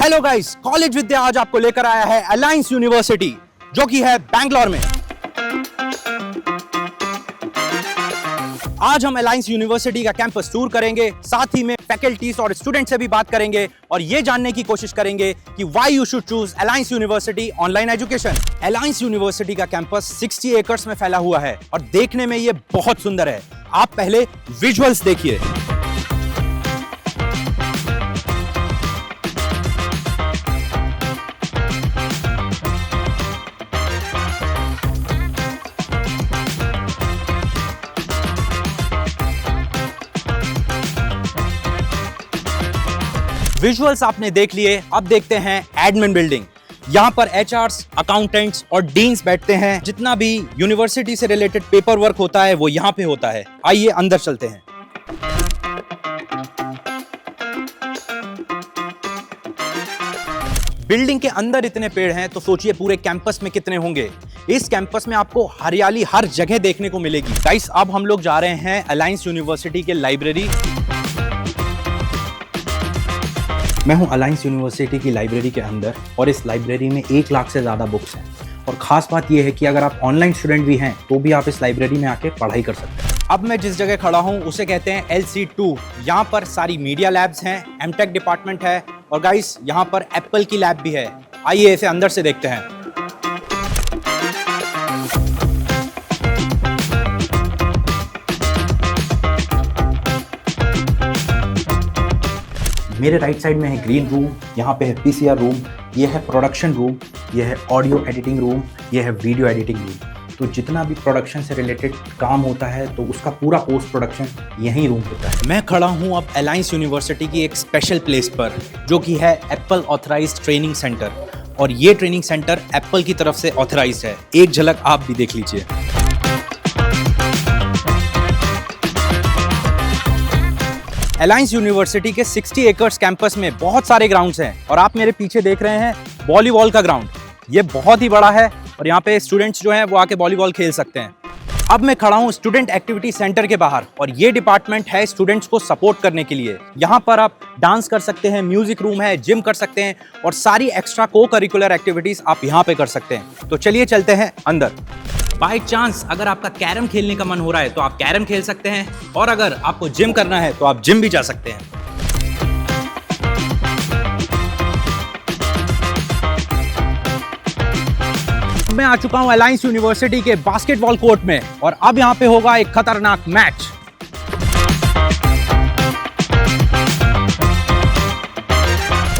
Hello guys, college विद्या आज आपको लेकर आया है अलायंस यूनिवर्सिटी, जो कि है बैंगलोर में। आज हम अलायंस यूनिवर्सिटी का कैंपस टूर करेंगे, साथ ही में फैकल्टीज और स्टूडेंट से भी बात करेंगे और ये जानने की कोशिश करेंगे कि why you should choose alliance university online education. Alliance university का कैंपस 60 एकर्स में फैला हुआ है और देखने में ये बहुत सुंदर है। आप पहले विजुअल्स देखिए। विजुअल्स आपने देख लिए, अब देखते हैं एडमिन बिल्डिंग। यहाँ पर एचआरस, अकाउंटेंट्स और डीन्स बैठते हैं। जितना भी यूनिवर्सिटी से रिलेटेड पेपर वर्क होता है वो यहाँ पे होता है। आइए अंदर चलते हैं। बिल्डिंग के अंदर इतने पेड़ हैं तो सोचिए पूरे कैंपस में कितने होंगे। इस कैंपस में आपको हरियाली हर जगह देखने को मिलेगी। गाइस, अब हम लोग जा रहे हैं अलायंस यूनिवर्सिटी के लाइब्रेरी। मैं हूं अलायंस यूनिवर्सिटी की लाइब्रेरी के अंदर और इस लाइब्रेरी में 1 लाख से ज़्यादा बुक्स हैं। और ख़ास बात यह है कि अगर आप ऑनलाइन स्टूडेंट भी हैं तो भी आप इस लाइब्रेरी में आके पढ़ाई कर सकते हैं। अब मैं जिस जगह खड़ा हूं उसे कहते हैं LC2। यहाँ पर सारी मीडिया लैब्स हैं, एमटेक डिपार्टमेंट है और गाइस यहाँ पर एप्पल की लैब भी है। आइए इसे अंदर से देखते हैं। मेरे राइट साइड में है ग्रीन रूम, यहाँ पे है PCR रूम, ये है प्रोडक्शन रूम, ये है ऑडियो एडिटिंग रूम, ये है वीडियो एडिटिंग रूम। तो जितना भी प्रोडक्शन से रिलेटेड काम होता है तो उसका पूरा पोस्ट प्रोडक्शन यही रूम होता है। मैं खड़ा हूँ अब अलायंस यूनिवर्सिटी की एक स्पेशल प्लेस पर, जो कि है एप्पल ऑथराइज्ड ट्रेनिंग सेंटर। और ये ट्रेनिंग सेंटर एप्पल की तरफ से ऑथराइज्ड है। एक झलक आप भी देख लीजिए। अलायंस यूनिवर्सिटी के 60 एकर्स कैंपस में बहुत सारे ग्राउंड्स हैं और आप मेरे पीछे देख रहे हैं वॉलीबॉल का ग्राउंड। ये बहुत ही बड़ा है और यहाँ पे स्टूडेंट्स जो हैं वो आके वॉलीबॉल खेल सकते हैं। अब मैं खड़ा हूँ स्टूडेंट एक्टिविटी सेंटर के बाहर और ये डिपार्टमेंट है स्टूडेंट्स को सपोर्ट करने के लिए। यहाँ पर आप डांस कर सकते हैं, म्यूजिक रूम है, जिम कर सकते हैं और सारी एक्स्ट्रा को करिकुलर एक्टिविटीज आप यहाँ पे कर सकते हैं। तो चलिए चलते हैं अंदर। बाय चांस अगर आपका कैरम खेलने का मन हो रहा है तो आप कैरम खेल सकते हैं और अगर आपको जिम करना है तो आप जिम भी जा सकते हैं। मैं आ चुका हूं अलायंस यूनिवर्सिटी के बास्केटबॉल कोर्ट में और अब यहां पे होगा एक खतरनाक मैच।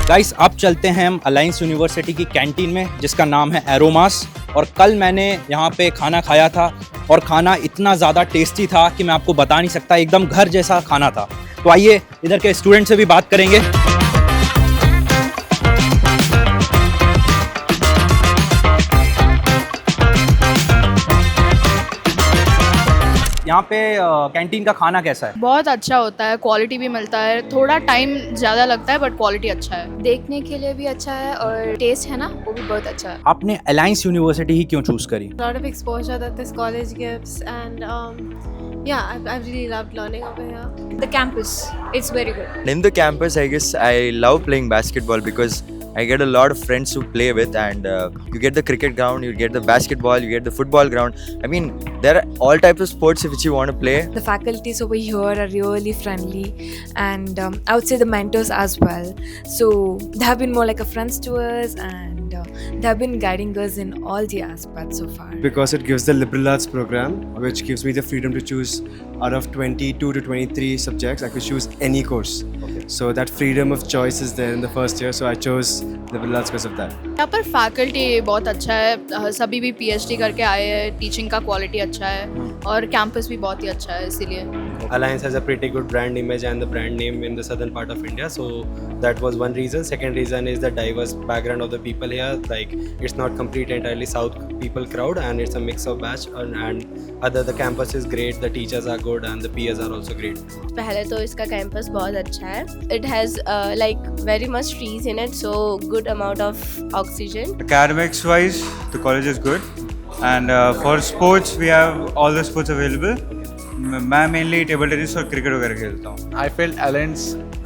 गाइस, अब चलते हैं हम अलायंस यूनिवर्सिटी की कैंटीन में, जिसका नाम है एरोमास। और कल मैंने यहाँ पे खाना खाया था और खाना इतना ज़्यादा टेस्टी था कि मैं आपको बता नहीं सकता, एकदम घर जैसा खाना था। तो आइए इधर के स्टूडेंट से भी बात करेंगे। यहाँ पे कैंटीन का खाना कैसा है? बहुत अच्छा होता है, क्वालिटी भी मिलता है। थोड़ा टाइम ज़्यादा लगता है बट क्वालिटी अच्छा है। देखने के लिए भी अच्छा है और टेस्ट है ना, वो भी बहुत अच्छा है। आपने अलायंस यूनिवर्सिटी ही क्यों चूज करी? lot of exposure that this college gives and yeah, I've really loved learning over here. The campus, it's very good. In the campus, I guess I love playing basketball because I get a lot of friends to play with, and you get the cricket ground, you get the basketball, you get the football ground. I mean, there are all types of sports which you want to play. The faculties over here are really friendly, and I would say the mentors as well. So they have been more like a friends to us, and they have been guiding us in all the aspects so far. Because it gives the liberal arts program, which gives me the freedom to choose out of 22 to 23 subjects. I could choose any course. Okay. So that freedom of choice is there in the first year. So I chose liberal arts because of that. यहाँ पर faculty बहुत अच्छा है, सभी भी PhD करके आए हैं, टीचिंग का क्वालिटी अच्छा है और कैंपस भी बहुत ही अच्छा है, इसीलिए। Alliance has a pretty good brand image and the brand name in the southern part of India, so that was one reason. Second reason is the diverse background of the people here. Like, it's not complete entirely South people crowd, and it's a mix of batch. And other, the campus is great, the teachers are good, and the peers are also great. पहले तो इसका campus बहुत अच्छा है. It has like very much trees in it, so good amount of oxygen. Academics wise, the college is good, and for sports we have all the sports available. मैं mainly table tennis और cricket वगैरह खेलता हूँ. I felt Alliance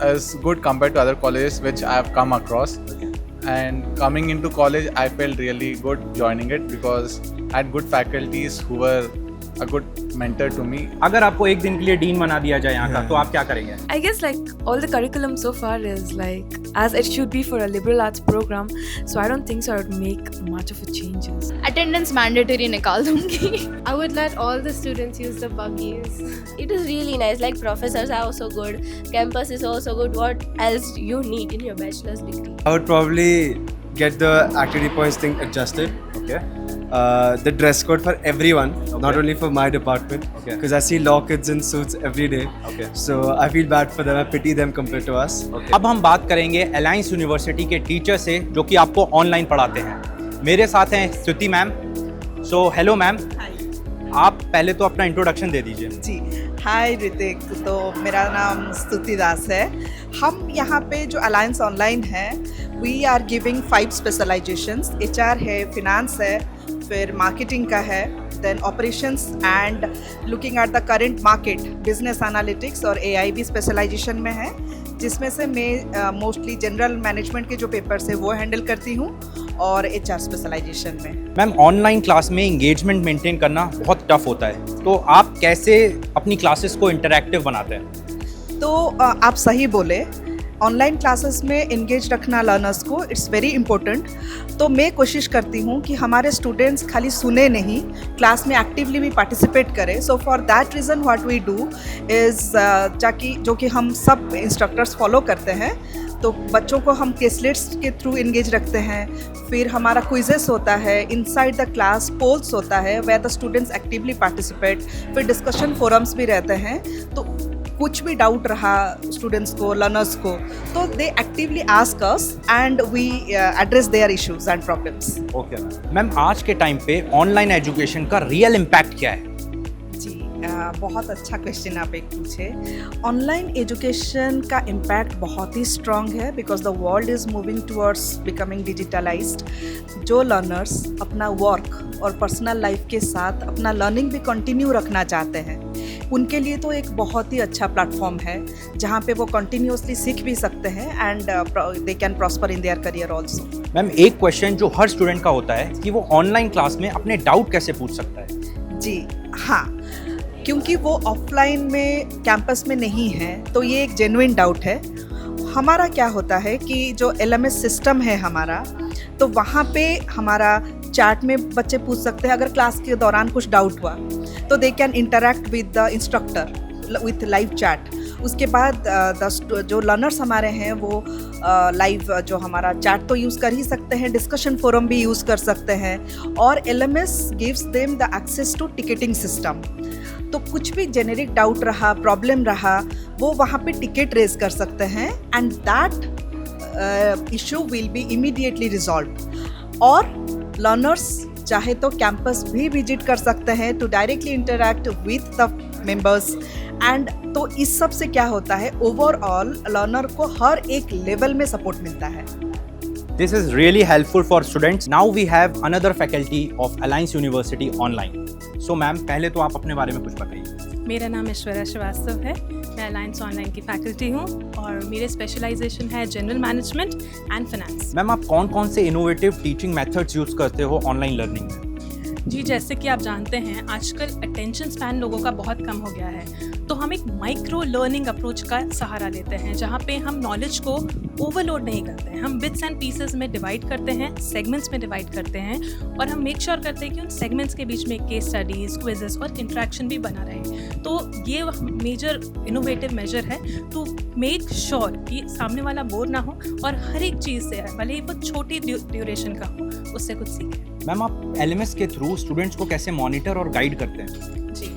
is good compared to other colleges which I have come across. and coming into college I felt really good joining it because I had good faculties who were a good mentor to me. अगर आपको एक दिन के लिए dean बना दिया जाए यहाँ का, तो आप क्या करेंगे? I guess like all the curriculum so far is like as it should be for a liberal arts program, so I don't think so I would make much of a changes. Attendance mandatory निकाल दूंगी. I would let all the students use the buggies. It is really nice. Like professors are also good. Campus is also good. What else you need in your bachelor's degree? I would probably get the activity points thing adjusted. Okay. The dress code for everyone, not only for my department. Okay. Because I see law kids in suits every day. Okay. So I feel bad for them. I pity them compared to us. Okay. अब हम बात करेंगे alliance university के teacher से जो कि आपको online पढ़ाते हैं. मेरे साथ हैं स्तुति मैम. सो हेलो मैम, आप पहले तो अपना इंट्रोडक्शन दे दीजिए. जी, हाय ऋतिक. तो मेरा नाम स्तुति दास है. हम यहाँ पे जो अलायंस ऑनलाइन है, we are giving 5 specialisations. HR है, फिनांस है, फिर मार्केटिंग का है, then operations and looking at the current market, business analytics और AI भी स्पेशलाइजेशन में है, जिसमें से मैं मोस्टली जनरल मैनेजमेंट के जो पेपर्स है वो हैंडल करती हूँ और HR स्पेशलाइजेशन में. मैम, ऑनलाइन क्लास में इंगेजमेंट मेंटेन करना बहुत टफ होता है, तो आप कैसे अपनी क्लासेस को इंटरैक्टिव बनाते हैं? तो आप सही बोले, ऑनलाइन क्लासेस में इंगेज रखना लर्नर्स को इट्स वेरी इम्पोर्टेंट. तो मैं कोशिश करती हूँ कि हमारे स्टूडेंट्स खाली सुने नहीं, क्लास में एक्टिवली भी पार्टिसिपेट करें. So for that reason what we do is जो कि हम सब इंस्ट्रक्टर्स फॉलो करते हैं, तो बच्चों को हम केसलेट्स के थ्रू इंगेज रखते हैं. फिर हमारा क्विजेस होता है, इनसाइड द क्लास पोल्स होता है where the students actively participate. फिर डिस्कशन फोरम्स भी रहते हैं. तो कुछ भी डाउट रहा स्टूडेंट्स को, लर्नर्स को, तो they actively ask us and we address their issues and problems. Okay ma'am, आज के टाइम पे ऑनलाइन एजुकेशन का रियल इम्पैक्ट क्या है? जी, बहुत अच्छा क्वेश्चन आप एक पूछे. ऑनलाइन एजुकेशन का इम्पैक्ट बहुत ही स्ट्रॉन्ग है because the world is moving towards becoming digitalised. जो लर्नर्स अपना वर्क और पर्सनल लाइफ के साथ अपना लर्निंग भी कंटिन्यू रखना चाहते हैं, उनके लिए तो एक बहुत ही अच्छा प्लेटफॉर्म है जहाँ पे वो कंटिन्यूसली सीख भी सकते हैं and they can prosper in their career also. Ma'am, एक क्वेश्चन जो हर स्टूडेंट का होता है कि वो ऑनलाइन क्लास में अपने डाउट कैसे पूछ सकता है? जी हाँ, क्योंकि वो ऑफलाइन में कैंपस में नहीं है, तो ये एक जेन्युइन डाउट है. हमारा क्या होता है कि जो LMS सिस्टम है हमारा, तो वहाँ पे हमारा चैट में बच्चे पूछ सकते हैं. अगर क्लास के दौरान कुछ डाउट हुआ तो they can interact with the instructor with live chat. उसके बाद जो लर्नर्स हमारे हैं वो लाइव जो हमारा चैट तो यूज़ कर ही सकते हैं, डिस्कशन फोरम भी यूज़ कर सकते हैं, और LMS gives them the access to ticketing system. तो कुछ भी जेनेरिक डाउट रहा, प्रॉब्लम रहा, वो वहाँ पे टिकट रेज कर सकते हैं and that issue will be immediately resolve. और लर्नर्स चाहे तो कैंपस भी विजिट कर सकते हैं to directly interact with the members. And तो इस सब से क्या होता है, ओवरऑल लर्नर को हर एक लेवल में सपोर्ट मिलता है. This is really helpful for students. Now we have another faculty of Alliance University online. So ma'am, पहले तो आप अपने बारे में कुछ बताइए. मेरा नाम ऐश्वर्या श्रीवास्तव है. मैं अलायंस ऑनलाइन की फैकल्टी हूँ और मेरे स्पेशलाइजेशन है general management and finance. Ma'am, आप कौन कौन से इनोवेटिव टीचिंग मेथड्स यूज़ करते हो ऑनलाइन लर्निंग में? जी, जैसे कि आप जानते हैं आजकल अटेंशन स्पैन लोगों का बहुत कम हो गया है, तो हम एक माइक्रो लर्निंग अप्रोच का सहारा लेते हैं जहाँ पे हम नॉलेज को ओवरलोड नहीं करते हैं. हम बिट्स एंड पीसेस में डिवाइड करते हैं, सेगमेंट्स में डिवाइड करते हैं, और हम मेक श्योर करते हैं कि उन सेगमेंट्स के बीच में केस स्टडीज़, क्विजेस और इंटरेक्शन भी बना रहे. तो ये मेजर इनोवेटिव मेजर है टू मेक श्योर कि सामने वाला बोर ना हो और हर एक चीज़ से, भले ही वो छोटी ड्यूरेशन का हो, उससे कुछ सीखे. मैम, आप LMS के थ्रू स्टूडेंट्स को कैसे मॉनिटर और गाइड करते हैं? जी,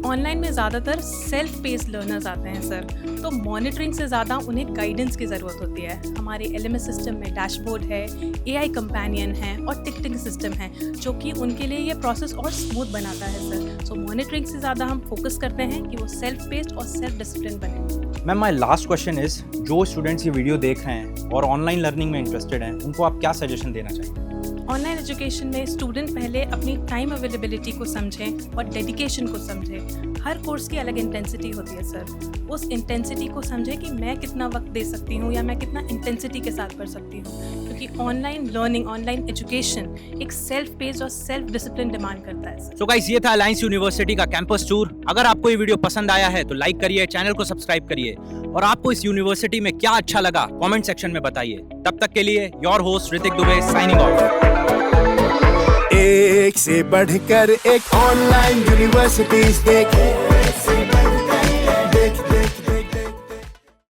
ऑनलाइन में ज़्यादातर सेल्फ पेस्ड लर्नर्स आते हैं सर, तो मॉनिटरिंग से ज़्यादा उन्हें गाइडेंस की ज़रूरत होती है. हमारे LMS सिस्टम में डैशबोर्ड है, AI कंपेनियन है और टिकटिंग सिस्टम है, जो कि उनके लिए ये प्रोसेस और स्मूथ बनाता है सर. सो मॉनिटरिंग से ज़्यादा हम फोकस करते हैं कि वो सेल्फ पेस्ड और सेल्फ डिसिप्लिन बने. Ma'am, my last question is, जो स्टूडेंट्स ये वीडियो देख रहे हैं और ऑनलाइन लर्निंग में इंटरेस्टेड हैं, उनको आप क्या सजेशन देना चाहिए? ऑनलाइन एजुकेशन में स्टूडेंट पहले अपनी टाइम अवेलेबिलिटी को समझें और डेडिकेशन को समझें। हर कोर्स की अलग इंटेंसिटी होती है सर, उस इंटेंसिटी को समझें कि मैं कितना वक्त दे सकती हूँ या मैं कितना इंटेंसिटी के साथ कर सकती हूँ, क्योंकि ऑनलाइन लर्निंग, ऑनलाइन एजुकेशन एक सेल्फ पेस्ड और सेल्फ डिसिप्लिन डिमांड करता है। सो गाइस, ये था अलायंस यूनिवर्सिटी का कैंपस टूर। अगर आपको ये वीडियो पसंद आया है तो लाइक करिए, चैनल को सब्सक्राइब करिए और आपको इस यूनिवर्सिटी में क्या अच्छा लगा कमेंट सेक्शन में बताइए। तब तक के लिए your host Hrithik Dubey signing off. एक से बढ़कर एक ऑनलाइन यूनिवर्सिटीज देखें।